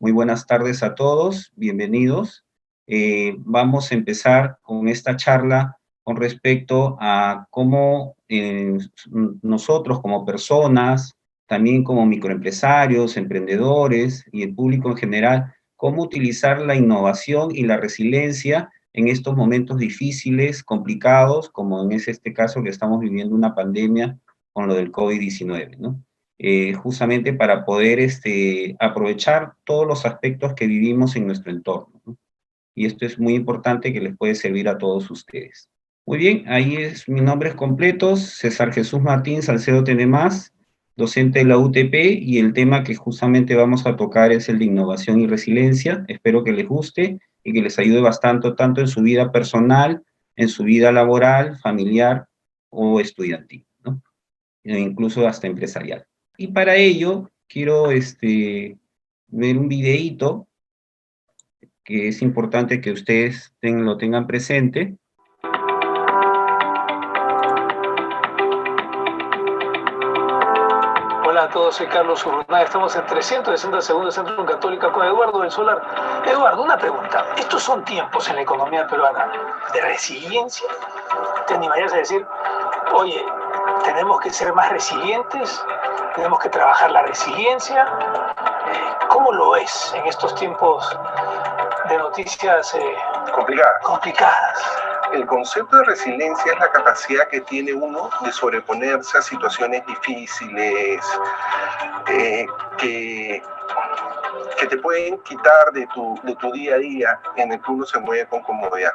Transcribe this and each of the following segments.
Muy buenas tardes a todos, bienvenidos. Vamos a empezar con esta charla con respecto a cómo nosotros como personas, también como microempresarios, emprendedores y el público en general, cómo utilizar la innovación y la resiliencia en estos momentos difíciles, complicados, como en este caso que estamos viviendo una pandemia con lo del COVID-19, ¿no? Justamente para poder aprovechar todos los aspectos que vivimos en nuestro entorno, ¿no? Y esto es muy importante que les puede servir a todos ustedes. Muy bien, ahí es mis nombres completos: César Jesús Martín Salcedo Tenemás, docente de la UTP, y el tema que justamente vamos a tocar es el de innovación y resiliencia. Espero que les guste y que les ayude bastante, tanto en su vida personal, en su vida laboral, familiar o estudiantil, ¿no? E incluso hasta empresarial. Y para ello quiero ver un videíto que es importante que ustedes lo tengan presente. Hola a todos, soy Carlos Urrunaga. Estamos en 360 segundos de Centro Católica con Eduardo del Solar. Eduardo, una pregunta. ¿Estos son tiempos en la economía peruana de resiliencia? ¿Te animarías a decir, oye, tenemos que ser más resilientes, tenemos que trabajar la resiliencia? ¿Cómo lo ves en estos tiempos de noticias complicadas? El concepto de resiliencia es la capacidad que tiene uno de sobreponerse a situaciones difíciles, que te pueden quitar de tu día a día, en el que uno se mueve con comodidad.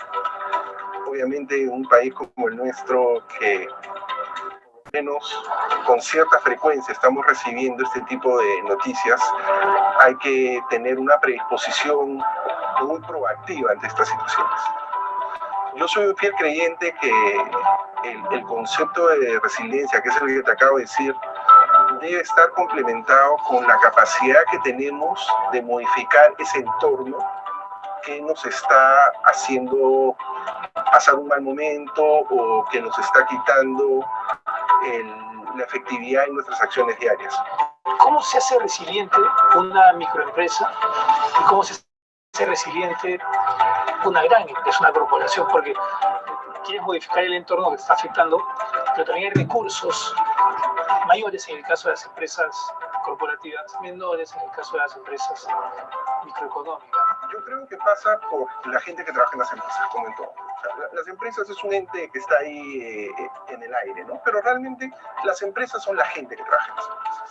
Obviamente en un país como el nuestro, que menos con cierta frecuencia estamos recibiendo este tipo de noticias, hay que tener una predisposición muy proactiva ante estas situaciones. Yo soy un fiel creyente que el concepto de resiliencia, que es el que te acabo de decir, debe estar complementado con la capacidad que tenemos de modificar ese entorno que nos está haciendo pasar un mal momento o que nos está quitando la efectividad en nuestras acciones diarias. ¿Cómo se hace resiliente una microempresa y cómo se hace resiliente una gran empresa, una corporación? Porque quieres modificar el entorno que te está afectando, pero también hay recursos mayores en el caso de las empresas corporativas, menores en el caso de las empresas microeconómicas. Yo creo que pasa por la gente que trabaja en las empresas, como en todo. O sea, las empresas es un ente que está ahí en el aire, ¿no? Pero realmente las empresas son la gente que trabaja en las empresas.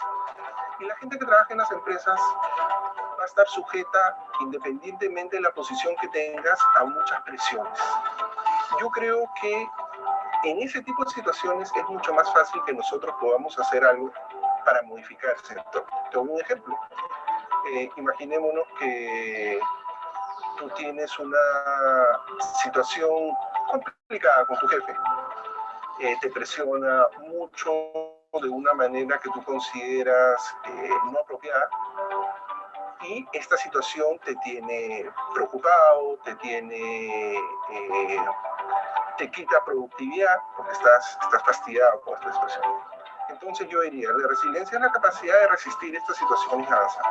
Y la gente que trabaja en las empresas va a estar sujeta, independientemente de la posición que tengas, a muchas presiones. Yo creo que en ese tipo de situaciones es mucho más fácil que nosotros podamos hacer algo para modificar ese entorno. Te doy un ejemplo. Imaginémonos que tú tienes una situación complicada con tu jefe. Te presiona mucho de una manera que tú consideras no apropiada, y esta situación te tiene preocupado, te quita productividad porque estás fastidiado con esta situación. Entonces yo diría, la resiliencia es la capacidad de resistir estas situaciones y avanzar.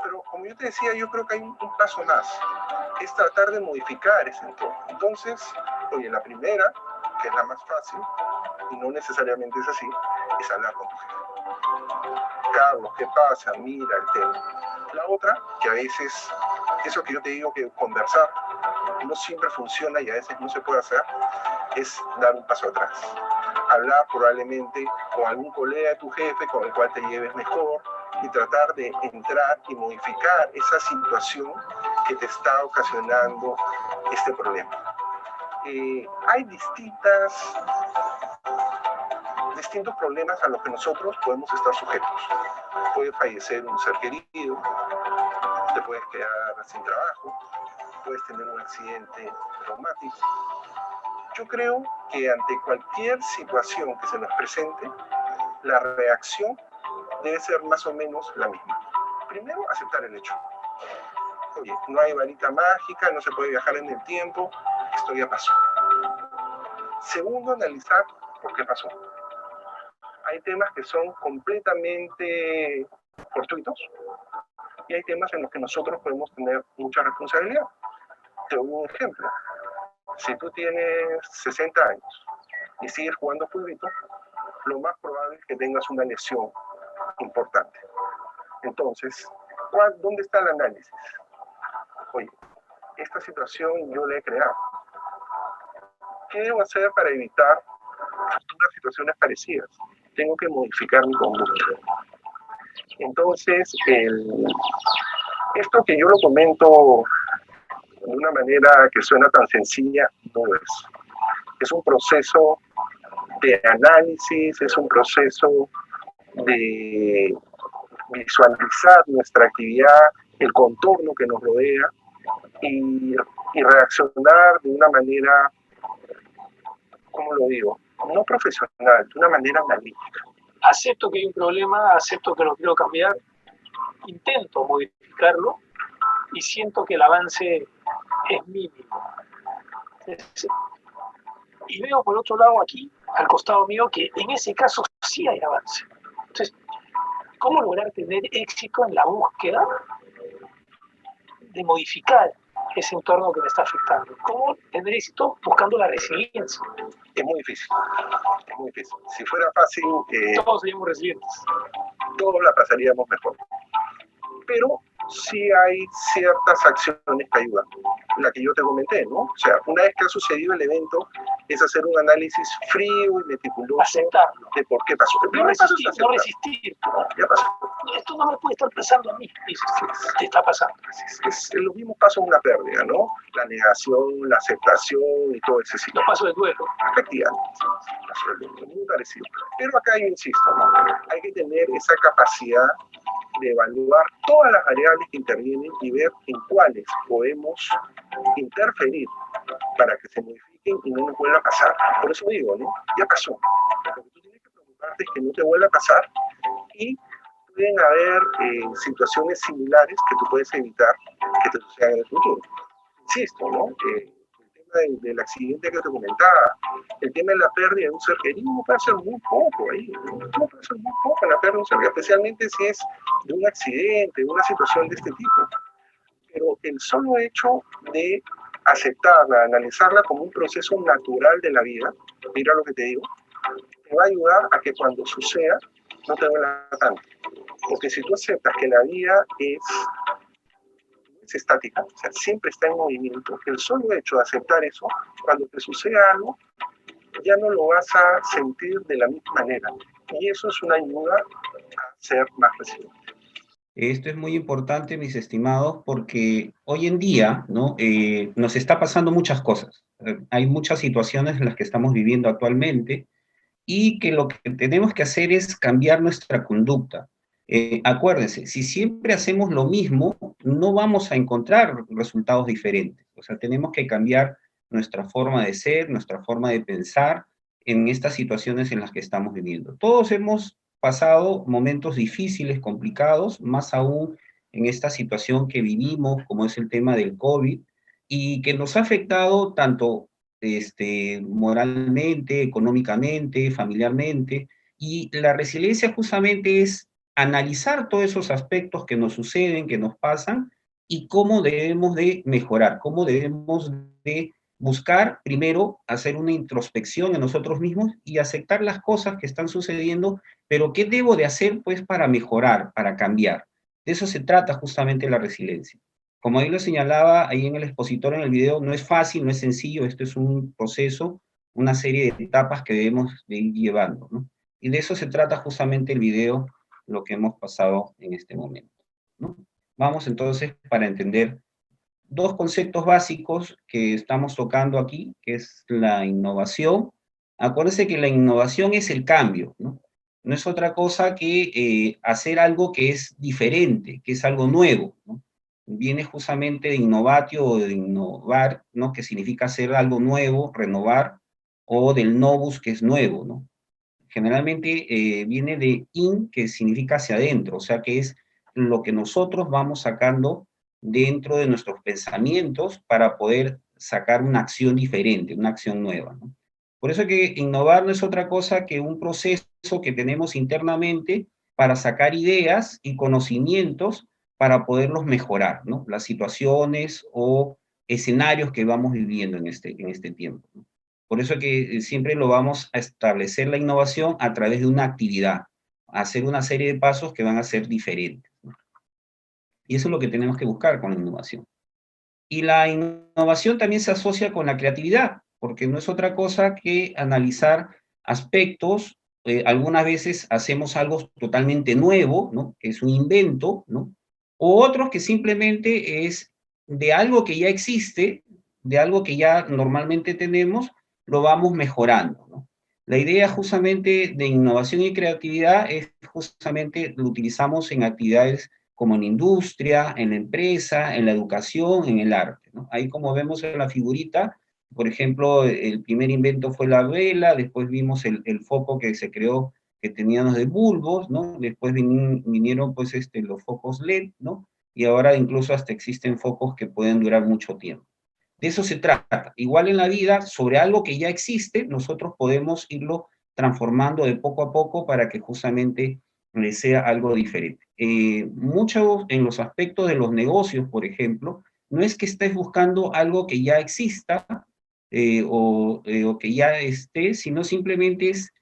Pero como yo te decía, yo creo que hay un paso más, es tratar de modificar ese entorno. Entonces, oye, la primera, que es la más fácil, y no necesariamente es así, es hablar con tu jefe. Carlos, ¿qué pasa? Mira el tema. La otra, que a veces, eso que yo te digo que conversar no siempre funciona y a veces no se puede hacer, es dar un paso atrás. Hablar probablemente con algún colega de tu jefe con el cual te lleves mejor y tratar de entrar y modificar esa situación que te está ocasionando este problema. Hay distintos problemas a los que nosotros podemos estar sujetos. Puede fallecer un ser querido, te puedes quedar sin trabajo, puedes tener un accidente traumático. Yo creo que ante cualquier situación que se nos presente, la reacción debe ser más o menos la misma. Primero, aceptar el hecho. Oye, no hay varita mágica, no se puede viajar en el tiempo, esto ya pasó. Segundo, analizar por qué pasó. Hay temas que son completamente fortuitos, y hay temas en los que nosotros podemos tener mucha responsabilidad. Te doy un ejemplo. Si tú tienes 60 años y sigues jugando fútbol, lo más probable es que tengas una lesión importante. Entonces, ¿dónde está el análisis? Oye, esta situación yo la he creado. ¿Qué debo hacer para evitar futuras situaciones parecidas? Tengo que modificar mi conducta. Entonces, esto que yo lo comento de una manera que suena tan sencilla, no lo es. Es un proceso de análisis, es un proceso de visualizar nuestra actividad, el contorno que nos rodea y reaccionar de una manera, ¿cómo lo digo? No profesional, de una manera analítica. Acepto que hay un problema, acepto que lo quiero cambiar, intento modificarlo y siento que el avance es mínimo. Y veo por otro lado aquí, al costado mío, que en ese caso sí hay avance. Entonces, ¿cómo lograr tener éxito en la búsqueda de modificar ese entorno que me está afectando? ¿Cómo tener éxito buscando la resiliencia? Es muy difícil, es muy difícil. Si fuera fácil, todos seríamos resilientes. Todos la pasaríamos mejor. Pero sí hay ciertas acciones que ayudan. La que yo te comenté, ¿no? O sea, una vez que ha sucedido el evento, es hacer un análisis frío y meticuloso aceptarlo. De por qué pasó. No resistir. Ya pasó. Esto no me puede estar pasando a mí. Te está pasando. Es los mismos pasos de una pérdida, ¿no? La negación, la aceptación y todo ese ciclo. Los pasos del duelo. Efectivamente. Muy parecido. Pero acá yo insisto, ¿no? Hay que tener esa capacidad de evaluar todas las variables que intervienen y ver en cuáles podemos interferir para que se modifiquen y no nos vuelva a pasar. Por eso digo, ¿no? Ya pasó. Lo que tú tienes que preocuparte es que no te vuelva a pasar y pueden haber situaciones similares que tú puedes evitar que te sucedan en el futuro. Insisto, ¿no? El tema del accidente que te comentaba, el tema de la pérdida de un ser querido puede ser muy poco ahí, no puede ser muy poco la pérdida de un ser querido, especialmente si es de un accidente, de una situación de este tipo. Pero el solo hecho de aceptarla, analizarla como un proceso natural de la vida, mira lo que te digo, te va a ayudar a que cuando suceda no te duela tanto. Porque si tú aceptas que la vida es estática, o sea, siempre está en movimiento, el solo hecho de aceptar eso, cuando te suceda algo, ya no lo vas a sentir de la misma manera. Y eso es una ayuda a ser más resiliente. Esto es muy importante, mis estimados, porque hoy en día, ¿no? Nos está pasando muchas cosas. Hay muchas situaciones en las que estamos viviendo actualmente y que lo que tenemos que hacer es cambiar nuestra conducta. Acuérdense, si siempre hacemos lo mismo, no vamos a encontrar resultados diferentes. O sea, tenemos que cambiar nuestra forma de ser, nuestra forma de pensar en estas situaciones en las que estamos viviendo. Todos hemos pasado momentos difíciles, complicados, más aún en esta situación que vivimos, como es el tema del COVID, y que nos ha afectado tanto moralmente, económicamente, familiarmente, y la resiliencia justamente es analizar todos esos aspectos que nos suceden, que nos pasan, y cómo debemos de mejorar, cómo debemos de buscar, primero, hacer una introspección en nosotros mismos y aceptar las cosas que están sucediendo, pero ¿qué debo de hacer, pues, para mejorar, para cambiar? De eso se trata justamente la resiliencia. Como ahí lo señalaba ahí en el expositor en el video, no es fácil, no es sencillo, esto es un proceso, una serie de etapas que debemos de ir llevando, ¿no? Y de eso se trata justamente el video, lo que hemos pasado en este momento, ¿no? Vamos entonces para entender dos conceptos básicos que estamos tocando aquí, que es la innovación. Acuérdense que la innovación es el cambio, ¿no? No es otra cosa que hacer algo que es diferente, que es algo nuevo, ¿no? Viene justamente de innovatio o de innovar, ¿no? Que significa hacer algo nuevo, renovar, o del novus, que es nuevo, ¿no? Generalmente viene de in, que significa hacia adentro, o sea que es lo que nosotros vamos sacando dentro de nuestros pensamientos para poder sacar una acción diferente, una acción nueva, ¿no? Por eso que innovar no es otra cosa que un proceso que tenemos internamente para sacar ideas y conocimientos para poderlos mejorar, ¿no? Las situaciones o escenarios que vamos viviendo en este tiempo, ¿no? Por eso que siempre lo vamos a establecer la innovación a través de una actividad, hacer una serie de pasos que van a ser diferentes, ¿no? Y eso es lo que tenemos que buscar con la innovación. Y la innovación también se asocia con la creatividad, porque no es otra cosa que analizar aspectos. Algunas veces hacemos algo totalmente nuevo, ¿no? Que es un invento, ¿no? O otros que simplemente es de algo que ya existe, de algo que ya normalmente tenemos, lo vamos mejorando, ¿no? La idea justamente de innovación y creatividad es justamente lo utilizamos en actividades como en la industria, en la empresa, en la educación, en el arte, ¿no? Ahí como vemos en la figurita, por ejemplo, el primer invento fue la vela, después vimos el foco que se creó, que teníamos de bulbos, ¿no? Después vinieron pues los focos LED, ¿no? Y ahora incluso hasta existen focos que pueden durar mucho tiempo. De eso se trata. Igual en la vida, sobre algo que ya existe, nosotros podemos irlo transformando de poco a poco para que justamente sea algo diferente. Mucho en los aspectos de los negocios, por ejemplo, no es que estés buscando algo que ya exista o que ya esté, sino simplemente es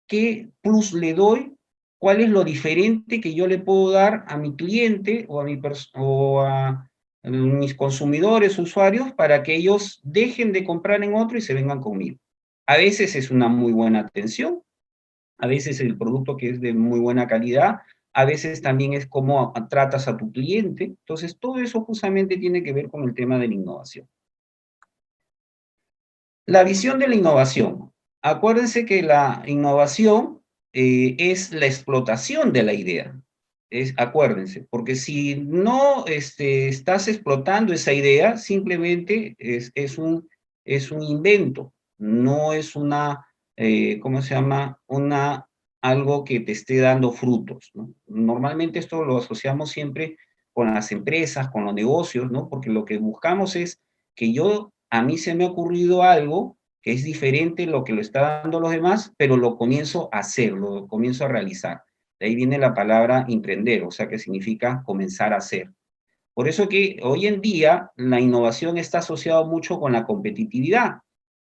qué plus le doy, cuál es lo diferente que yo le puedo dar a mi cliente o a mis consumidores, usuarios, para que ellos dejen de comprar en otro y se vengan conmigo. A veces es una muy buena atención, a veces el producto que es de muy buena calidad, a veces también es cómo tratas a tu cliente. Entonces, todo eso justamente tiene que ver con el tema de la innovación. La visión de la innovación. Acuérdense que la innovación es la explotación de la idea. Acuérdense, porque si no estás explotando esa idea, simplemente es un invento, no es una, ¿cómo se llama? Algo que te esté dando frutos, ¿no? Normalmente esto lo asociamos siempre con las empresas, con los negocios, ¿no? Porque lo que buscamos es que a mí se me ha ocurrido algo que es diferente lo que lo está dando los demás, pero lo comienzo a hacer, lo comienzo a realizar. De ahí viene la palabra emprender, o sea, que significa comenzar a hacer. Por eso que hoy en día la innovación está asociada mucho con la competitividad.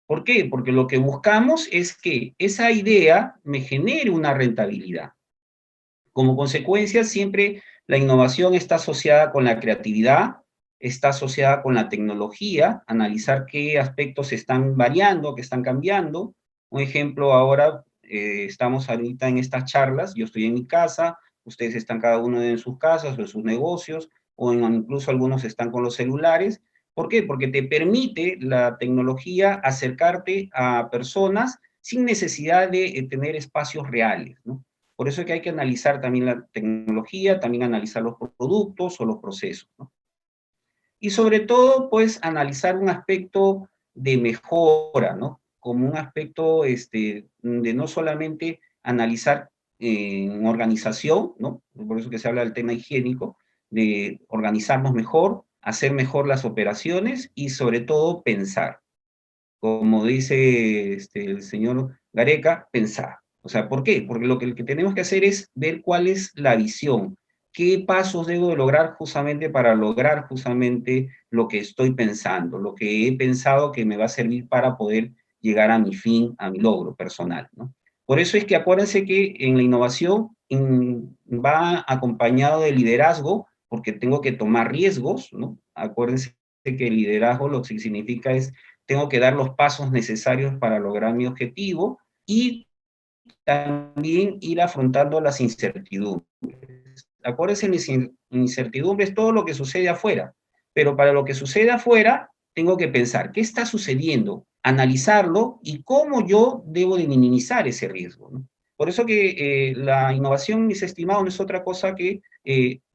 ¿Por qué? Porque lo que buscamos es que esa idea me genere una rentabilidad. Como consecuencia, siempre la innovación está asociada con la creatividad, está asociada con la tecnología, analizar qué aspectos están variando, qué están cambiando. Un ejemplo, ahora estamos ahorita en estas charlas, yo estoy en mi casa, ustedes están cada uno en sus casas o en sus negocios, incluso algunos están con los celulares. ¿Por qué? Porque te permite la tecnología acercarte a personas sin necesidad de tener espacios reales, ¿no? Por eso es que hay que analizar también la tecnología, también analizar los productos o los procesos, ¿no? Y sobre todo, pues, analizar un aspecto de mejora, ¿no? Como un aspecto de no solamente analizar en organización, ¿no? Por eso que se habla del tema higiénico, de organizarnos mejor, hacer mejor las operaciones y sobre todo pensar. Como dice el señor Gareca, pensar. O sea, ¿por qué? Porque lo que tenemos que hacer es ver cuál es la visión, qué pasos debo de lograr justamente para lograr justamente lo que estoy pensando, lo que he pensado que me va a servir para poder llegar a mi fin, a mi logro personal, ¿no? Por eso es que acuérdense que en la innovación va acompañado de liderazgo, porque tengo que tomar riesgos, ¿no? Acuérdense que el liderazgo lo que significa es tengo que dar los pasos necesarios para lograr mi objetivo y también ir afrontando las incertidumbres. Acuérdense, las incertidumbres es todo lo que sucede afuera, pero para lo que sucede afuera, tengo que pensar, ¿qué está sucediendo? Analizarlo y cómo yo debo de minimizar ese riesgo, ¿no? Por eso que la innovación, mis estimados, no es otra cosa que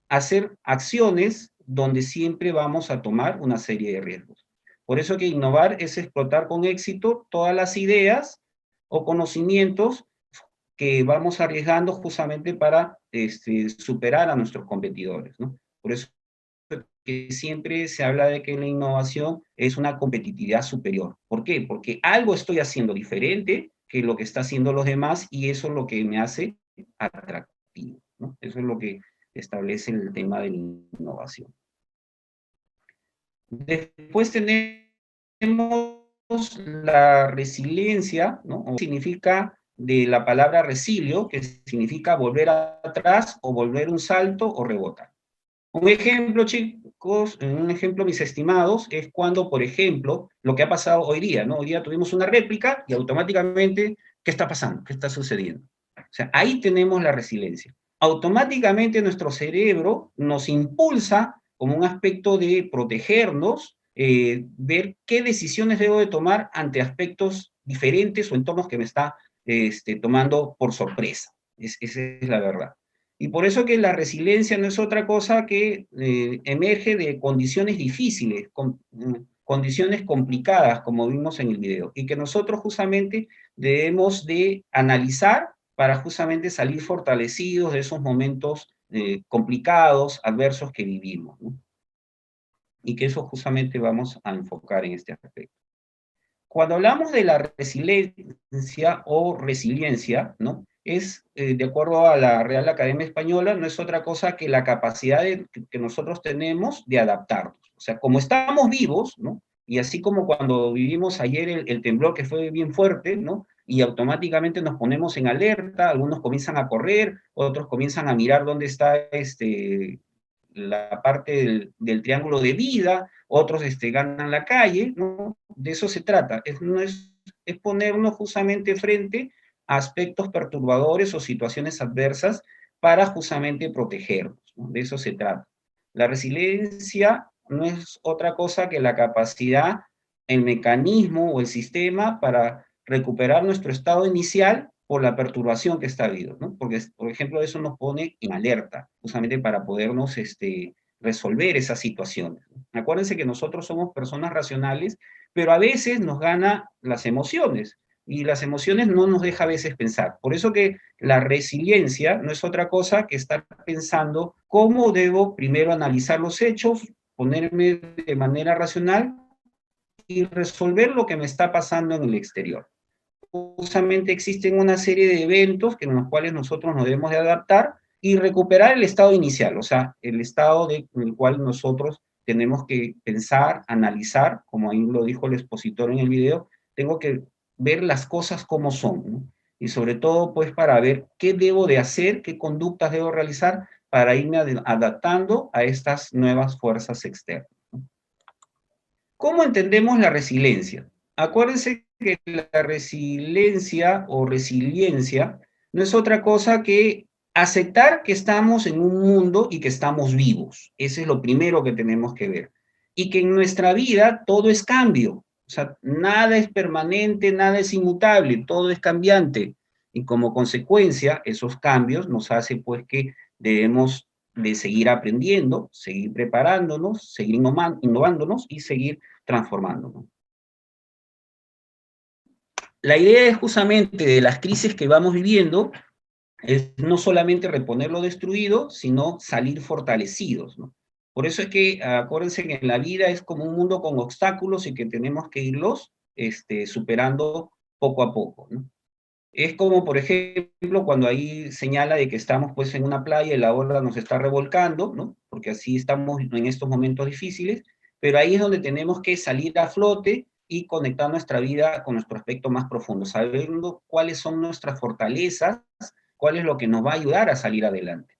hacer acciones donde siempre vamos a tomar una serie de riesgos. Por eso que innovar es explotar con éxito todas las ideas o conocimientos que vamos arriesgando justamente para superar a nuestros competidores, ¿no? Por eso que siempre se habla de que la innovación es una competitividad superior. ¿Por qué? Porque algo estoy haciendo diferente que lo que están haciendo los demás y eso es lo que me hace atractivo, ¿no? Eso es lo que establece el tema de la innovación. Después tenemos la resiliencia, ¿no? Significa de la palabra resilio, que significa volver atrás o volver un salto o rebotar. Un ejemplo, chicos, un ejemplo, mis estimados, es cuando, por ejemplo, lo que ha pasado hoy día, ¿no? Hoy día tuvimos una réplica y automáticamente, ¿qué está pasando? ¿Qué está sucediendo? O sea, ahí tenemos la resiliencia. Automáticamente nuestro cerebro nos impulsa como un aspecto de protegernos, ver qué decisiones debo de tomar ante aspectos diferentes o entornos que me está tomando por sorpresa. Esa es la verdad. Y por eso que la resiliencia no es otra cosa que emerge de condiciones difíciles, condiciones complicadas, como vimos en el video, y que nosotros justamente debemos de analizar para justamente salir fortalecidos de esos momentos complicados, adversos que vivimos, ¿no? Y que eso justamente vamos a enfocar en este aspecto. Cuando hablamos de la resiliencia o resiliencia, ¿no? Es, de acuerdo a la Real Academia Española, no es otra cosa que la capacidad que nosotros tenemos de adaptarnos. O sea, como estamos vivos, ¿no? Y así como cuando vivimos ayer el temblor que fue bien fuerte, ¿no? Y automáticamente nos ponemos en alerta, algunos comienzan a correr, otros comienzan a mirar dónde está la parte del triángulo de vida, otros ganan la calle, ¿no? De eso se trata, es ponernos justamente frente a aspectos perturbadores o situaciones adversas para justamente protegernos, ¿no? De eso se trata. La resiliencia no es otra cosa que la capacidad, el mecanismo o el sistema para recuperar nuestro estado inicial por la perturbación que está habido, ¿no? Porque, por ejemplo, eso nos pone en alerta, justamente para podernos resolver esas situaciones. Acuérdense que nosotros somos personas racionales, pero a veces nos gana las emociones, y las emociones no nos deja a veces pensar. Por eso que la resiliencia no es otra cosa que estar pensando cómo debo primero analizar los hechos, ponerme de manera racional y resolver lo que me está pasando en el exterior. Justamente existen una serie de eventos en los cuales nosotros nos debemos de adaptar y recuperar el estado inicial, o sea, el estado en el cual nosotros tenemos que pensar, analizar, como ahí lo dijo el expositor en el video, tengo que ver las cosas como son, ¿no? Y sobre todo, pues, para ver qué debo de hacer, qué conductas debo realizar para irme adaptando a estas nuevas fuerzas externas. ¿Cómo entendemos la resiliencia? Acuérdense que la resiliencia o resiliencia no es otra cosa que aceptar que estamos en un mundo y que estamos vivos. Eso es lo primero que tenemos que ver. Y que en nuestra vida todo es cambio. O sea, nada es permanente, nada es inmutable, todo es cambiante. Y como consecuencia, esos cambios nos hacen pues que debemos de seguir aprendiendo, seguir preparándonos, seguir innovándonos y seguir transformándonos. La idea es justamente de las crisis que vamos viviendo, es no solamente reponer lo destruido, sino salir fortalecidos, ¿no? Por eso es que acuérdense que en la vida es como un mundo con obstáculos y que tenemos que irlos superando poco a poco, ¿no? Es como, por ejemplo, cuando ahí señala de que estamos pues en una playa y la ola nos está revolcando, ¿no? Porque así estamos en estos momentos difíciles, pero ahí es donde tenemos que salir a flote y conectar nuestra vida con nuestro aspecto más profundo, sabiendo cuáles son nuestras fortalezas, cuál es lo que nos va a ayudar a salir adelante.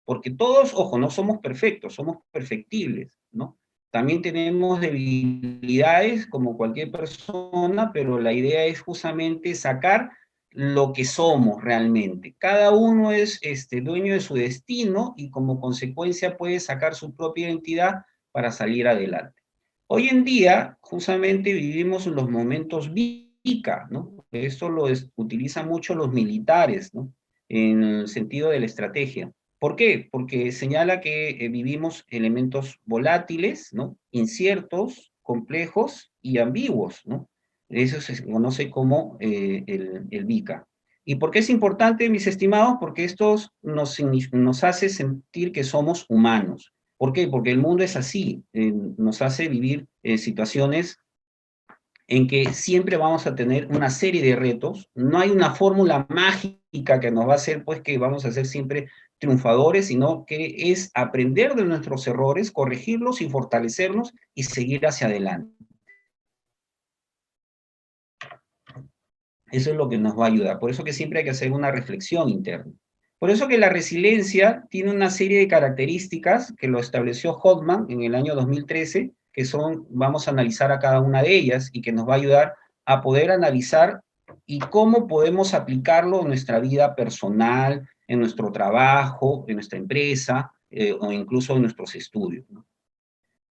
Porque todos, ojo, no somos perfectos, somos perfectibles, ¿no? También tenemos debilidades como cualquier persona, pero la idea es justamente sacar lo que somos realmente. Cada uno es dueño de su destino y como consecuencia puede sacar su propia identidad para salir adelante. Hoy en día, justamente vivimos los momentos VICA, ¿no? Esto lo utilizan mucho los militares, ¿no? En el sentido de la estrategia. ¿Por qué? Porque señala que vivimos elementos volátiles, ¿no? Inciertos, complejos y ambiguos, ¿no? Eso se conoce como el VICA. ¿Y por qué es importante, mis estimados? Porque esto nos hace sentir que somos humanos. ¿Por qué? Porque el mundo es así, nos hace vivir situaciones en que siempre vamos a tener una serie de retos, no hay una fórmula mágica que nos va a hacer pues que vamos a ser siempre triunfadores, sino que es aprender de nuestros errores, corregirlos y fortalecernos y seguir hacia adelante. Eso es lo que nos va a ayudar. Por eso que siempre hay que hacer una reflexión interna. Por eso que la resiliencia tiene una serie de características que lo estableció Hoffman en el año 2013, que son, vamos a analizar a cada una de ellas y que nos va a ayudar a poder analizar y cómo podemos aplicarlo en nuestra vida personal, en nuestro trabajo, en nuestra empresa o incluso en nuestros estudios, ¿no?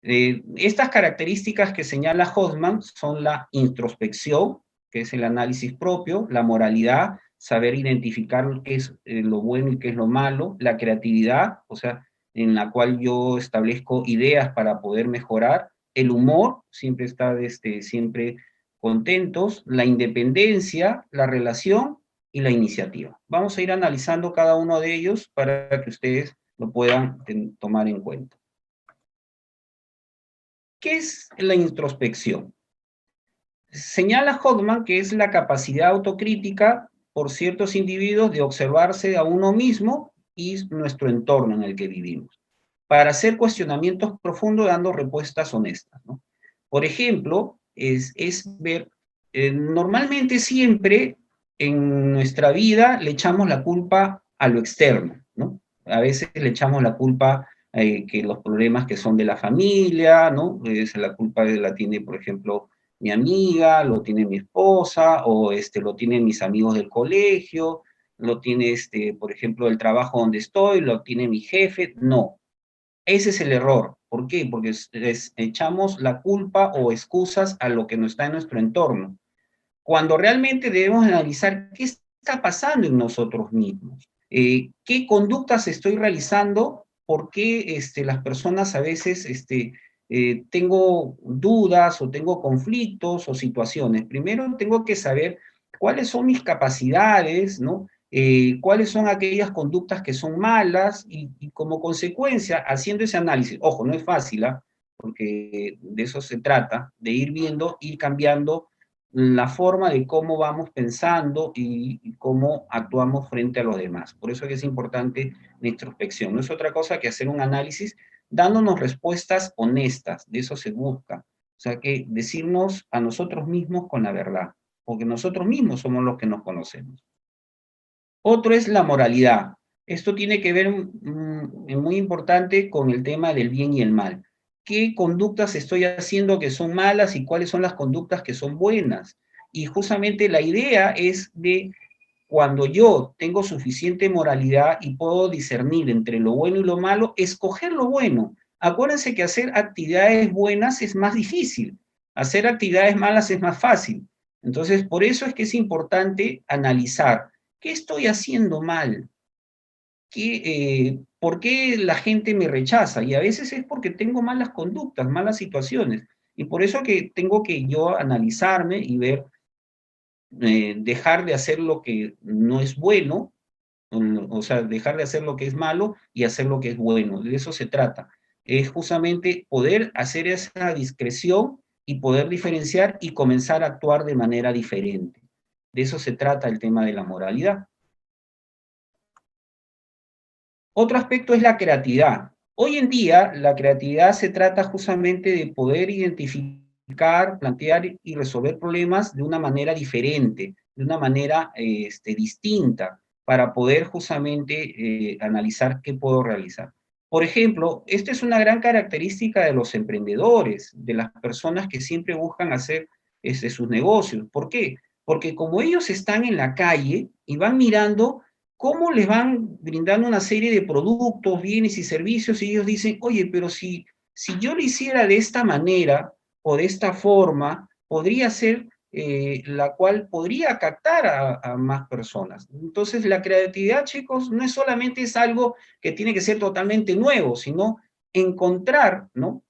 Estas características que señala Hoffman son la introspección, que es el análisis propio, la moralidad, saber identificar qué es lo bueno y qué es lo malo, la creatividad, o sea, en la cual yo establezco ideas para poder mejorar, el humor, siempre estar siempre contentos, la independencia, la relación y la iniciativa. Vamos a ir analizando cada uno de ellos para que ustedes lo puedan tomar en cuenta. ¿Qué es la introspección? Señala Hoffman que es la capacidad autocrítica por ciertos individuos de observarse a uno mismo y nuestro entorno en el que vivimos, para hacer cuestionamientos profundos dando respuestas honestas, ¿no? Por ejemplo, es ver, normalmente siempre en nuestra vida le echamos la culpa a lo externo, ¿no? A veces le echamos la culpa que los problemas que son de la familia, ¿no? La culpa la tiene, por ejemplo, mi amiga, lo tiene mi esposa, o lo tienen mis amigos del colegio, lo tiene, por ejemplo, el trabajo donde estoy, lo tiene mi jefe. No, ese es el error. ¿Por qué? Porque echamos la culpa o excusas a lo que no está en nuestro entorno, cuando realmente debemos analizar qué está pasando en nosotros mismos, qué conductas estoy realizando, por qué las personas a veces tengo dudas o tengo conflictos o situaciones. Primero tengo que saber cuáles son mis capacidades, ¿no? Cuáles son aquellas conductas que son malas y como consecuencia, haciendo ese análisis, ojo, no es fácil, ¿eh? Porque de eso se trata, de ir viendo, ir cambiando la forma de cómo vamos pensando y cómo actuamos frente a los demás. Por eso es importante la introspección. No es otra cosa que hacer un análisis dándonos respuestas honestas, de eso se busca. O sea, que decirnos a nosotros mismos con la verdad, porque nosotros mismos somos los que nos conocemos. Otro es la moralidad. Esto tiene que ver muy importante con el tema del bien y el mal. ¿Qué conductas estoy haciendo que son malas y cuáles son las conductas que son buenas? Y justamente la idea es de cuando yo tengo suficiente moralidad y puedo discernir entre lo bueno y lo malo, escoger lo bueno. Acuérdense que hacer actividades buenas es más difícil, hacer actividades malas es más fácil. Entonces, por eso es que es importante analizar qué estoy haciendo mal, por qué la gente me rechaza, y a veces es porque tengo malas conductas, malas situaciones, y por eso que tengo que yo analizarme y ver, dejar de hacer lo que no es bueno, o sea, dejar de hacer lo que es malo y hacer lo que es bueno. De eso se trata. Es justamente poder hacer esa discreción y poder diferenciar y comenzar a actuar de manera diferente. De eso se trata el tema de la moralidad. Otro aspecto es la creatividad. Hoy en día, la creatividad se trata justamente de poder identificar, plantear y resolver problemas de una manera diferente, de una manera distinta, para poder justamente analizar qué puedo realizar. Por ejemplo, esta es una gran característica de los emprendedores, de las personas que siempre buscan hacer sus negocios. ¿Por qué? Porque como ellos están en la calle y van mirando cómo les van brindando una serie de productos, bienes y servicios, y ellos dicen, oye, pero si yo lo hiciera de esta manera o de esta forma, podría ser la cual podría captar a más personas. Entonces, la creatividad, chicos, no es solamente es algo que tiene que ser totalmente nuevo, sino encontrar, ¿no?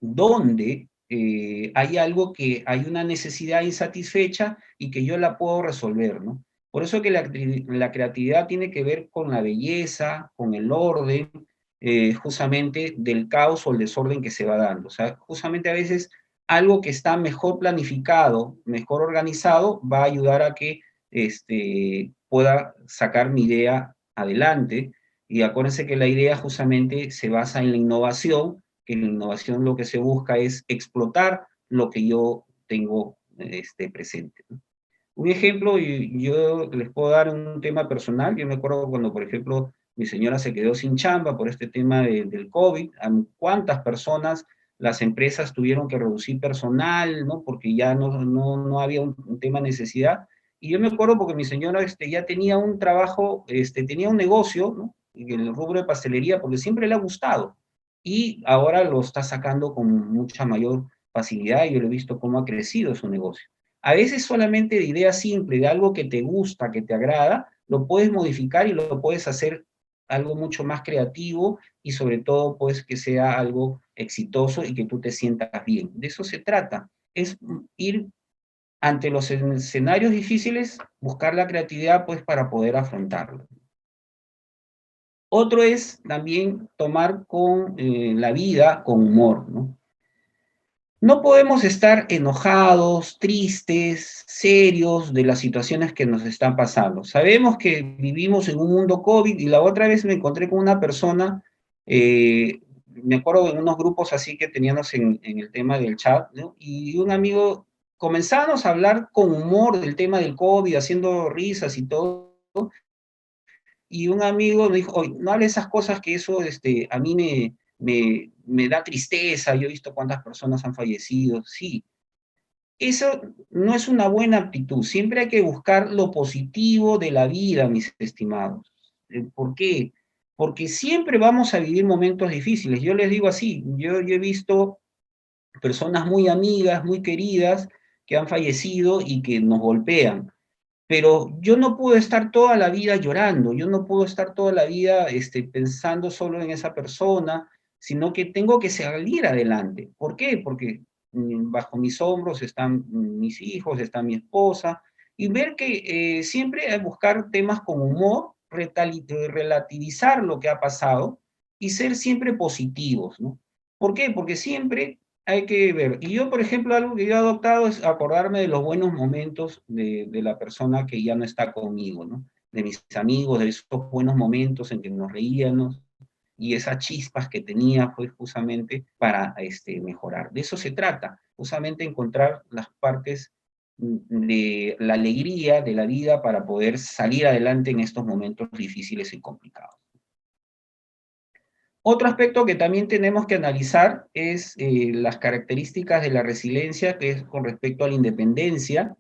Donde hay algo que hay una necesidad insatisfecha y que yo la puedo resolver, ¿no? Por eso que la creatividad tiene que ver con la belleza, con el orden, justamente del caos o el desorden que se va dando. O sea, justamente a veces algo que está mejor planificado, mejor organizado, va a ayudar a que pueda sacar mi idea adelante. Y acuérdense que la idea justamente se basa en la innovación, que en la innovación lo que se busca es explotar lo que yo tengo presente, ¿no? Un ejemplo, y yo les puedo dar un tema personal. Yo me acuerdo cuando, por ejemplo, mi señora se quedó sin chamba por este tema del COVID, a cuántas personas las empresas tuvieron que reducir personal, ¿no? Porque ya no había un tema de necesidad. Y yo me acuerdo porque mi señora ya tenía un trabajo, tenía un negocio, ¿no? En el rubro de pastelería, porque siempre le ha gustado. Y ahora lo está sacando con mucha mayor facilidad, y yo lo he visto cómo ha crecido su negocio. A veces solamente de idea simple, de algo que te gusta, que te agrada, lo puedes modificar y lo puedes hacer algo mucho más creativo, y sobre todo pues que sea algo exitoso y que tú te sientas bien. De eso se trata, es ir ante los escenarios difíciles, buscar la creatividad pues para poder afrontarlo. Otro es también tomar con la vida con humor, ¿no? No podemos estar enojados, tristes, serios de las situaciones que nos están pasando. Sabemos que vivimos en un mundo COVID, y la otra vez me encontré con una persona, me acuerdo de unos grupos así que teníamos en el tema del chat, ¿no? Y un amigo, comenzamos a hablar con humor del tema del COVID, haciendo risas y todo, y un amigo me dijo: oye, no hable esas cosas, que eso a mí me da tristeza, yo he visto cuántas personas han fallecido. Sí, eso no es una buena actitud. Siempre hay que buscar lo positivo de la vida, mis estimados. ¿Por qué? Porque siempre vamos a vivir momentos difíciles. Yo les digo así, yo he visto personas muy amigas, muy queridas, que han fallecido y que nos golpean. Pero yo no puedo estar toda la vida llorando, yo no puedo estar toda la vida pensando solo en esa persona, sino que tengo que salir adelante. ¿Por qué? Porque bajo mis hombros están mis hijos, está mi esposa, y ver que siempre hay que buscar temas con humor, relativizar lo que ha pasado y ser siempre positivos, ¿no? ¿Por qué? Porque siempre hay que ver. Y yo, por ejemplo, algo que yo he adoptado es acordarme de los buenos momentos de la persona que ya no está conmigo, ¿no? De mis amigos, de esos buenos momentos en que nos reíamos, y esas chispas que tenía fue justamente para mejorar. De eso se trata, justamente encontrar las partes de la alegría de la vida para poder salir adelante en estos momentos difíciles y complicados. Otro aspecto que también tenemos que analizar es las características de la resiliencia, que es con respecto a la independencia.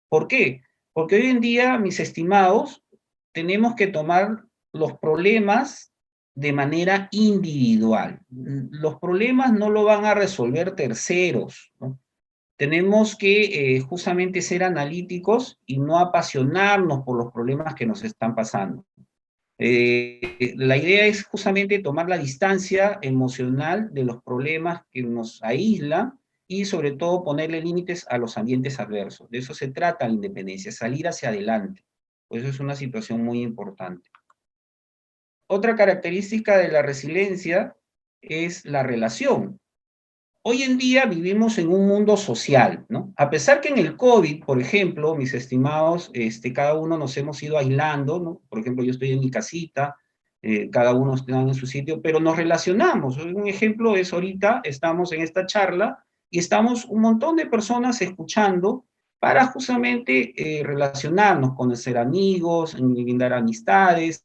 ¿Por qué? Porque hoy en día, mis estimados, tenemos que tomar los problemas de manera individual. Los problemas no lo van a resolver terceros, ¿no? Tenemos que justamente ser analíticos y no apasionarnos por los problemas que nos están pasando. La idea es justamente tomar la distancia emocional de los problemas que nos aíslan, y sobre todo ponerle límites a los ambientes adversos. De eso se trata la independencia, salir hacia adelante. Pues eso es una situación muy importante. Otra característica de la resiliencia es la relación. Hoy en día vivimos en un mundo social, ¿no? A pesar que en el COVID, por ejemplo, mis estimados, cada uno nos hemos ido aislando, ¿no? Por ejemplo, yo estoy en mi casita, cada uno está en su sitio, pero nos relacionamos. Un ejemplo es ahorita, estamos en esta charla y estamos un montón de personas escuchando para justamente relacionarnos, conocer amigos, brindar amistades,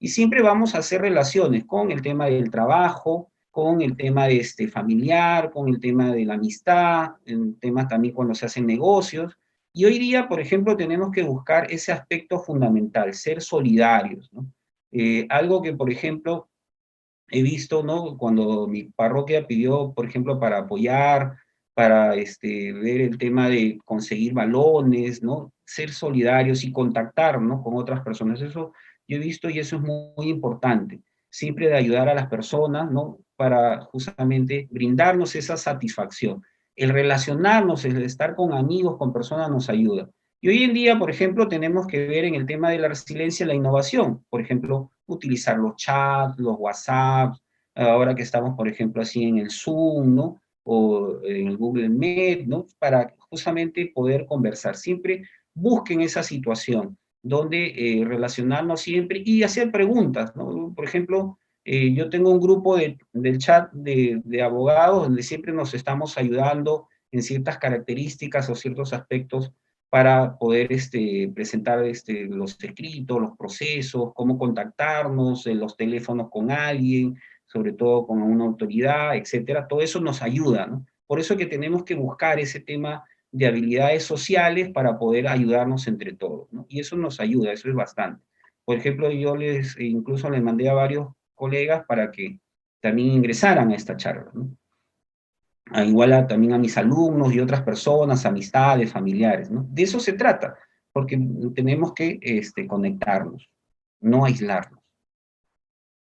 y siempre vamos a hacer relaciones con el tema del trabajo, con el tema de familiar, con el tema de la amistad, el tema también cuando se hacen negocios. Y hoy día, por ejemplo, tenemos que buscar ese aspecto fundamental, ser solidarios, ¿no? Algo que, por ejemplo, he visto, ¿no? Cuando mi parroquia pidió, por ejemplo, para apoyar, para ver el tema de conseguir balones, ¿no? Ser solidarios y contactar, ¿no? Con otras personas. Eso yo he visto, y eso es muy, muy importante. Siempre de ayudar a las personas, ¿no? Para justamente brindarnos esa satisfacción. El relacionarnos, el estar con amigos, con personas, nos ayuda. Y hoy en día, por ejemplo, tenemos que ver en el tema de la resiliencia la innovación. Por ejemplo, utilizar los chats, los WhatsApp, ahora que estamos, por ejemplo, así en el Zoom, ¿no? O en el Google Meet, ¿no? Para justamente poder conversar. Siempre busquen esa situación. donde relacionarnos siempre y hacer preguntas, ¿no? Por ejemplo, yo tengo un grupo del chat de abogados donde siempre nos estamos ayudando en ciertas características o ciertos aspectos para poder presentar los escritos, los procesos, cómo contactarnos, los teléfonos con alguien, sobre todo con una autoridad, etcétera. Todo eso nos ayuda, ¿no? Por eso que tenemos que buscar ese tema de habilidades sociales para poder ayudarnos entre todos, ¿no? Y eso nos ayuda, eso es bastante. Por ejemplo, yo incluso les mandé a varios colegas para que también ingresaran a esta charla, ¿no? Igual también a mis alumnos y otras personas, amistades, familiares, ¿no? De eso se trata, porque tenemos que conectarnos, no aislarnos.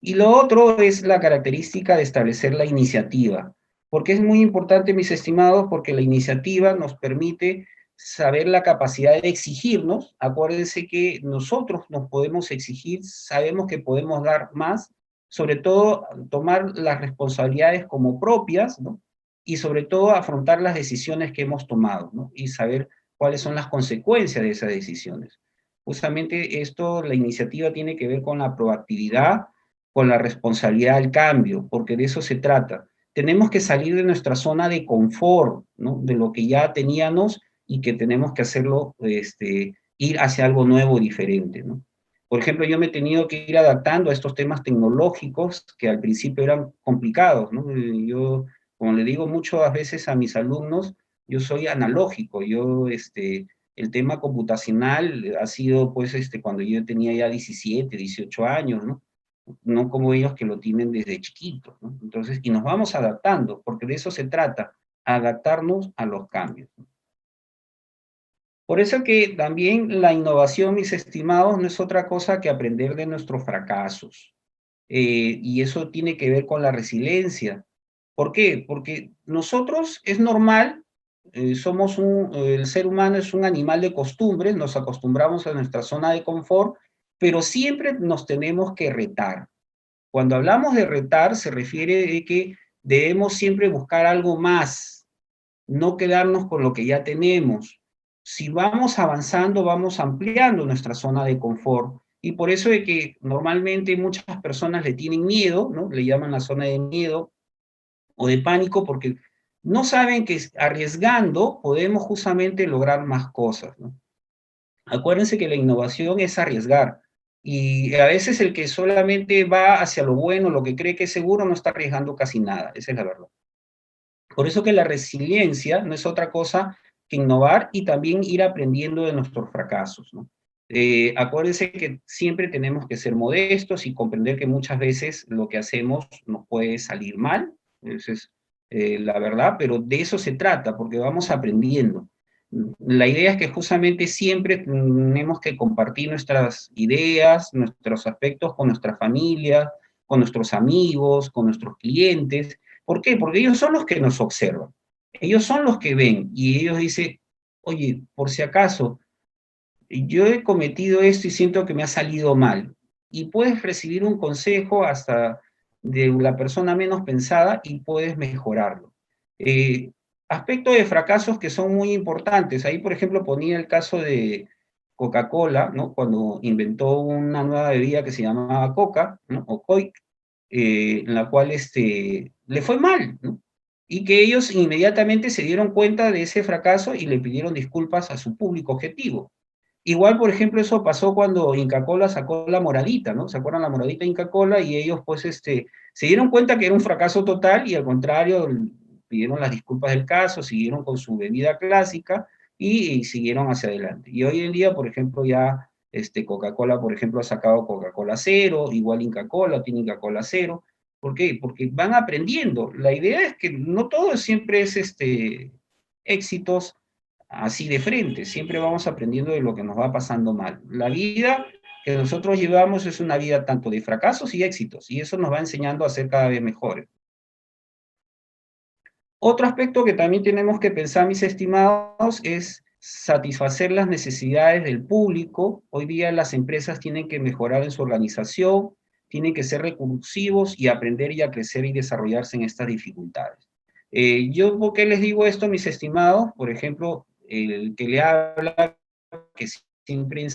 Y lo otro es la característica de establecer la iniciativa, porque es muy importante, mis estimados, porque la iniciativa nos permite saber la capacidad de exigirnos. Acuérdense que nosotros nos podemos exigir, sabemos que podemos dar más, sobre todo tomar las responsabilidades como propias, ¿no? Y sobre todo afrontar las decisiones que hemos tomado, ¿no? Y saber cuáles son las consecuencias de esas decisiones. Justamente esto, la iniciativa tiene que ver con la proactividad, con la responsabilidad del cambio, porque de eso se trata. Tenemos que salir de nuestra zona de confort, ¿no? De lo que ya teníamos y que tenemos que hacerlo, ir hacia algo nuevo, diferente, ¿no? Por ejemplo, yo me he tenido que ir adaptando a estos temas tecnológicos que al principio eran complicados, ¿no? Yo, como le digo muchas veces a mis alumnos, yo soy analógico, el tema computacional ha sido, pues, cuando yo tenía ya 17, 18 años, ¿no? No como ellos que lo tienen desde chiquitos, ¿no? Entonces, y nos vamos adaptando, porque de eso se trata, adaptarnos a los cambios. Por eso que también la innovación, mis estimados, no es otra cosa que aprender de nuestros fracasos. Y eso tiene que ver con la resiliencia. ¿Por qué? Porque nosotros es normal, el ser humano es un animal de costumbres, nos acostumbramos a nuestra zona de confort, pero siempre nos tenemos que retar. Cuando hablamos de retar, se refiere de que debemos siempre buscar algo más, no quedarnos con lo que ya tenemos. Si vamos avanzando, vamos ampliando nuestra zona de confort. Y por eso es que normalmente muchas personas le tienen miedo, ¿no? Le llaman la zona de miedo o de pánico, porque no saben que arriesgando podemos justamente lograr más cosas, ¿no? Acuérdense que la innovación es arriesgar. Y a veces el que solamente va hacia lo bueno, lo que cree que es seguro, no está arriesgando casi nada. Esa es la verdad. Por eso que la resiliencia no es otra cosa que innovar y también ir aprendiendo de nuestros fracasos, ¿no? Acuérdense que siempre tenemos que ser modestos y comprender que muchas veces lo que hacemos nos puede salir mal. Esa es la verdad, pero de eso se trata, porque vamos aprendiendo. La idea es que justamente siempre tenemos que compartir nuestras ideas, nuestros aspectos con nuestra familia, con nuestros amigos, con nuestros clientes. ¿Por qué? Porque ellos son los que nos observan. Ellos son los que ven y ellos dicen, oye, por si acaso, yo he cometido esto y siento que me ha salido mal. Y puedes recibir un consejo hasta de la persona menos pensada y puedes mejorarlo. Eh, Aspectos de fracasos que son muy importantes. Ahí, por ejemplo, ponía el caso de Coca-Cola, ¿no? Cuando inventó una nueva bebida que se llamaba Coca, ¿no? O Coic, en la cual le fue mal, ¿no? Y que ellos inmediatamente se dieron cuenta de ese fracaso y le pidieron disculpas a su público objetivo. Igual, por ejemplo, eso pasó cuando Inca Kola sacó la moradita, ¿no? ¿Se acuerdan la moradita Inca Kola? Y ellos, pues, se dieron cuenta que era un fracaso total y al contrario, pidieron las disculpas del caso, siguieron con su bebida clásica y siguieron hacia adelante. Y hoy en día, por ejemplo, ya Coca-Cola, por ejemplo, ha sacado Coca-Cola Cero, igual Inca Kola tiene Inca Kola Cero. ¿Por qué? Porque van aprendiendo. La idea es que no todo siempre es éxitos así de frente, siempre vamos aprendiendo de lo que nos va pasando mal. La vida que nosotros llevamos es una vida tanto de fracasos y éxitos, y eso nos va enseñando a ser cada vez mejores. Otro aspecto que también tenemos que pensar, mis estimados, es satisfacer las necesidades del público. Hoy día las empresas tienen que mejorar en su organización, tienen que ser recursivos y aprender y a crecer y desarrollarse en estas dificultades. Yo, ¿por qué les digo esto, mis estimados? Por ejemplo, el que le habla, que siempre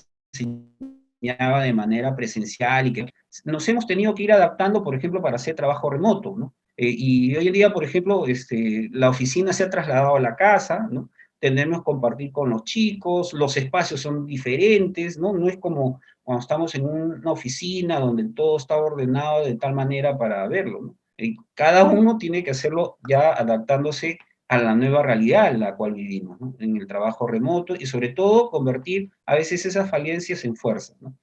enseñaba de manera presencial y que nos hemos tenido que ir adaptando, por ejemplo, para hacer trabajo remoto, ¿no? Y hoy en día, por ejemplo, la oficina se ha trasladado a la casa, ¿no? Tenemos que compartir con los chicos, los espacios son diferentes, ¿no? No es como cuando estamos en una oficina donde todo está ordenado de tal manera para verlo, ¿no? Cada uno tiene que hacerlo ya adaptándose a la nueva realidad en la cual vivimos, ¿no? En el trabajo remoto y sobre todo convertir a veces esas falencias en fuerzas, ¿no?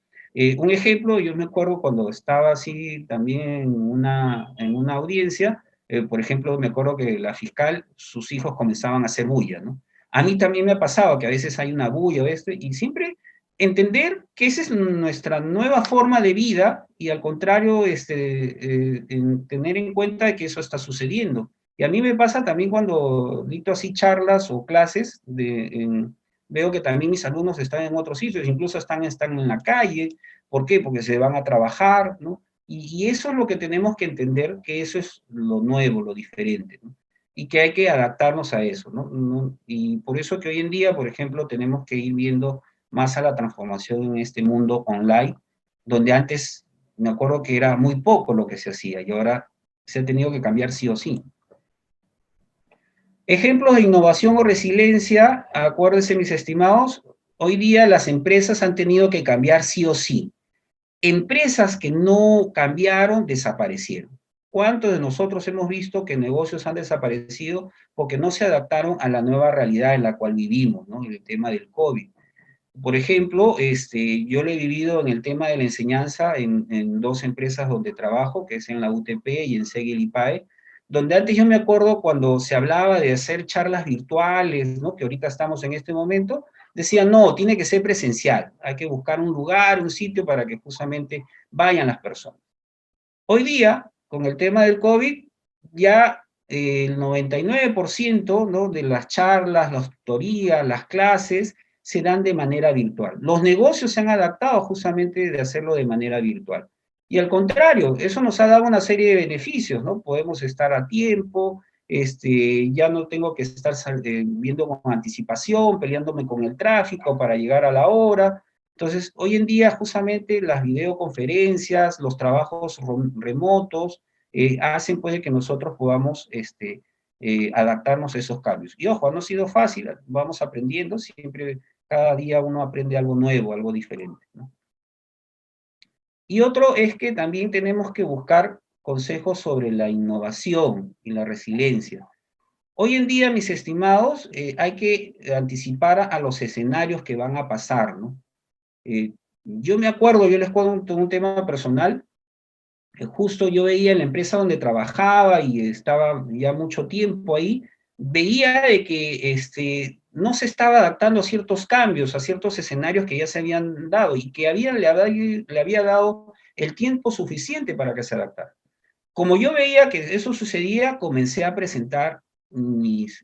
Un ejemplo, yo me acuerdo cuando estaba así también en una audiencia, por ejemplo, me acuerdo que la fiscal, sus hijos comenzaban a hacer bulla, ¿no? A mí también me ha pasado que a veces hay una bulla o esto, y siempre entender que esa es nuestra nueva forma de vida y al contrario, tener en cuenta que eso está sucediendo. Y a mí me pasa también cuando dicto así charlas o clases, veo que también mis alumnos están en otros sitios, incluso están en la calle. ¿Por qué? Porque se van a trabajar, ¿no? Y eso es lo que tenemos que entender, que eso es lo nuevo, lo diferente, ¿no? Y que hay que adaptarnos a eso, ¿no? Y por eso que hoy en día, por ejemplo, tenemos que ir viendo más a la transformación en este mundo online, donde antes me acuerdo que era muy poco lo que se hacía y ahora se ha tenido que cambiar sí o sí. Ejemplos de innovación o resiliencia, acuérdense mis estimados, hoy día las empresas han tenido que cambiar sí o sí. Empresas que no cambiaron, desaparecieron. ¿Cuántos de nosotros hemos visto que negocios han desaparecido porque no se adaptaron a la nueva realidad en la cual vivimos, ¿no? El tema del COVID. Por ejemplo, yo lo he vivido en el tema de la enseñanza en dos empresas donde trabajo, que es en la UTP y en Seguel IPAE, donde antes yo me acuerdo cuando se hablaba de hacer charlas virtuales, ¿no? Que ahorita estamos en este momento, decían, no, tiene que ser presencial, hay que buscar un lugar, un sitio para que justamente vayan las personas. Hoy día, con el tema del COVID, ya el 99%, ¿no? De las charlas, las tutorías, las clases, se dan de manera virtual. Los negocios se han adaptado justamente de hacerlo de manera virtual. Y al contrario, eso nos ha dado una serie de beneficios, ¿no? Podemos estar a tiempo, ya no tengo que estar viendo con anticipación, peleándome con el tráfico para llegar a la hora. Entonces, hoy en día justamente las videoconferencias, los trabajos remotos, hacen pues que nosotros podamos adaptarnos a esos cambios. Y ojo, no ha sido fácil, vamos aprendiendo, siempre, cada día uno aprende algo nuevo, algo diferente, ¿no? Y otro es que también tenemos que buscar consejos sobre la innovación y la resiliencia. Hoy en día, mis estimados, hay que anticipar a los escenarios que van a pasar, ¿no? Yo me acuerdo, yo les cuento un tema personal, justo yo veía en la empresa donde trabajaba y estaba ya mucho tiempo ahí, veía de que no se estaba adaptando a ciertos cambios, a ciertos escenarios que ya se habían dado y que le había dado el tiempo suficiente para que se adaptara. Como yo veía que eso sucedía, comencé a presentar mis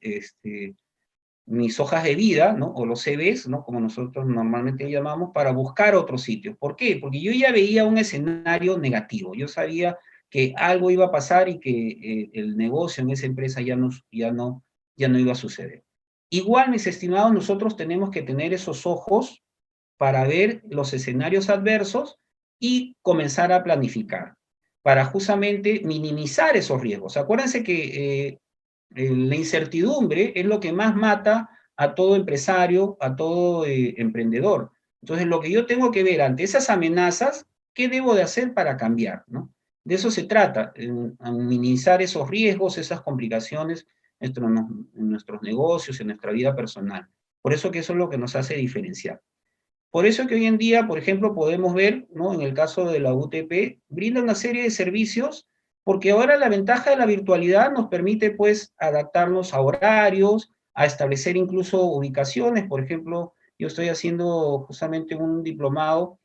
hojas de vida, ¿no? O los CVs, ¿no? Como nosotros normalmente llamamos, para buscar otros sitios. ¿Por qué? Porque yo ya veía un escenario negativo. Yo sabía que algo iba a pasar y que el negocio en esa empresa ya no iba a suceder. Igual, mis estimados, nosotros tenemos que tener esos ojos para ver los escenarios adversos y comenzar a planificar, para justamente minimizar esos riesgos. Acuérdense que la incertidumbre es lo que más mata a todo empresario, a todo emprendedor. Entonces, lo que yo tengo que ver ante esas amenazas, ¿qué debo de hacer para cambiar, ¿no? De eso se trata, minimizar esos riesgos, esas complicaciones en nuestros negocios, en nuestra vida personal. Por eso que eso es lo que nos hace diferenciar. Por eso que hoy en día, por ejemplo, podemos ver, ¿no? En el caso de la UTP, brinda una serie de servicios, porque ahora la ventaja de la virtualidad nos permite, pues, adaptarnos a horarios, a establecer incluso ubicaciones. Por ejemplo, yo estoy haciendo justamente un diplomado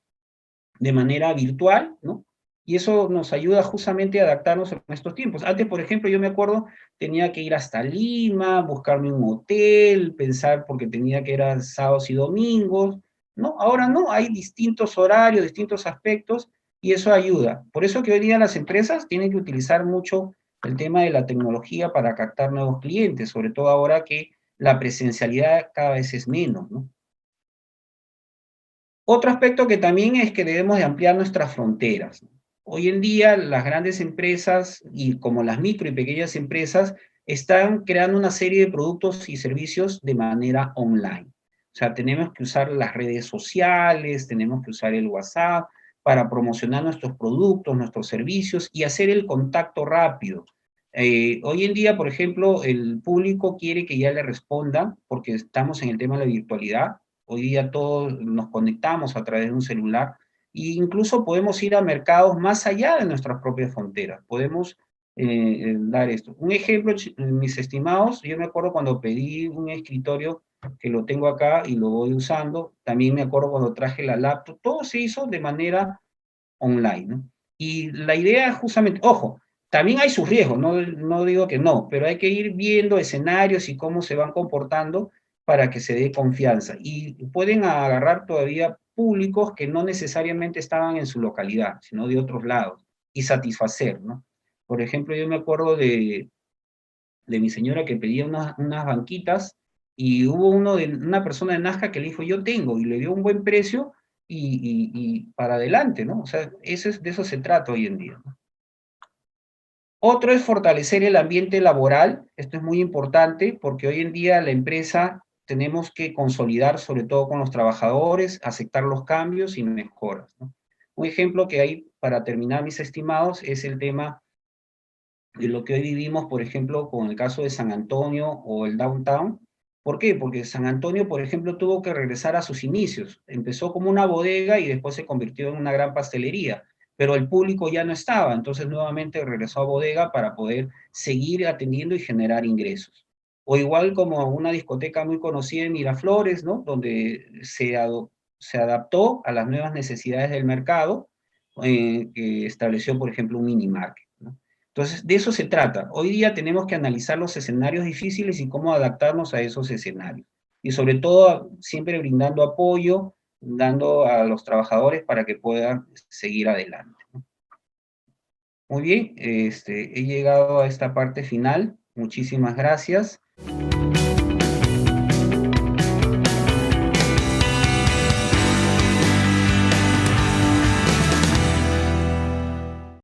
de manera virtual, ¿no? Y eso nos ayuda justamente a adaptarnos en estos tiempos. Antes, por ejemplo, yo me acuerdo, tenía que ir hasta Lima, buscarme un hotel, pensar porque tenía que ir a sábados y domingos, ¿no? Ahora no, hay distintos horarios, distintos aspectos, y eso ayuda. Por eso que hoy día las empresas tienen que utilizar mucho el tema de la tecnología para captar nuevos clientes, sobre todo ahora que la presencialidad cada vez es menos, ¿no? Otro aspecto que también es que debemos de ampliar nuestras fronteras. Hoy en día las grandes empresas y como las micro y pequeñas empresas están creando una serie de productos y servicios de manera online. O sea, tenemos que usar las redes sociales, tenemos que usar el WhatsApp para promocionar nuestros productos, nuestros servicios y hacer el contacto rápido. Hoy en día, por ejemplo, el público quiere que ya le respondan porque estamos en el tema de la virtualidad. Hoy día todos nos conectamos a través de un celular e incluso podemos ir a mercados más allá de nuestras propias fronteras. Podemos dar esto. Un ejemplo, mis estimados, yo me acuerdo cuando pedí un escritorio que lo tengo acá y lo voy usando, también me acuerdo cuando traje la laptop, todo se hizo de manera online, ¿no? Y la idea es justamente, ojo, también hay sus riesgos, no digo que no, pero hay que ir viendo escenarios y cómo se van comportando para que se dé confianza. Y pueden agarrar todavía públicos que no necesariamente estaban en su localidad, sino de otros lados, y satisfacer, ¿no? Por ejemplo, yo me acuerdo de mi señora que pedía unas banquitas y hubo una persona de Nazca que le dijo, yo tengo, y le dio un buen precio y para adelante, ¿no? O sea, de eso se trata hoy en día, ¿no? Otro es fortalecer el ambiente laboral. Esto es muy importante porque hoy en día la empresa tenemos que consolidar, sobre todo con los trabajadores, aceptar los cambios y mejoras, ¿no? Un ejemplo que hay para terminar, mis estimados, es el tema de lo que hoy vivimos, por ejemplo, con el caso de San Antonio o el Downtown. ¿Por qué? Porque San Antonio, por ejemplo, tuvo que regresar a sus inicios. Empezó como una bodega y después se convirtió en una gran pastelería, pero el público ya no estaba, entonces nuevamente regresó a bodega para poder seguir atendiendo y generar ingresos. O igual como una discoteca muy conocida en Miraflores, ¿no? Donde se adaptó a las nuevas necesidades del mercado, que estableció, por ejemplo, un mini market, ¿no? Entonces, de eso se trata. Hoy día tenemos que analizar los escenarios difíciles y cómo adaptarnos a esos escenarios. Y sobre todo, siempre brindando apoyo, dando a los trabajadores para que puedan seguir adelante, ¿no? Muy bien, he llegado a esta parte final. Muchísimas gracias.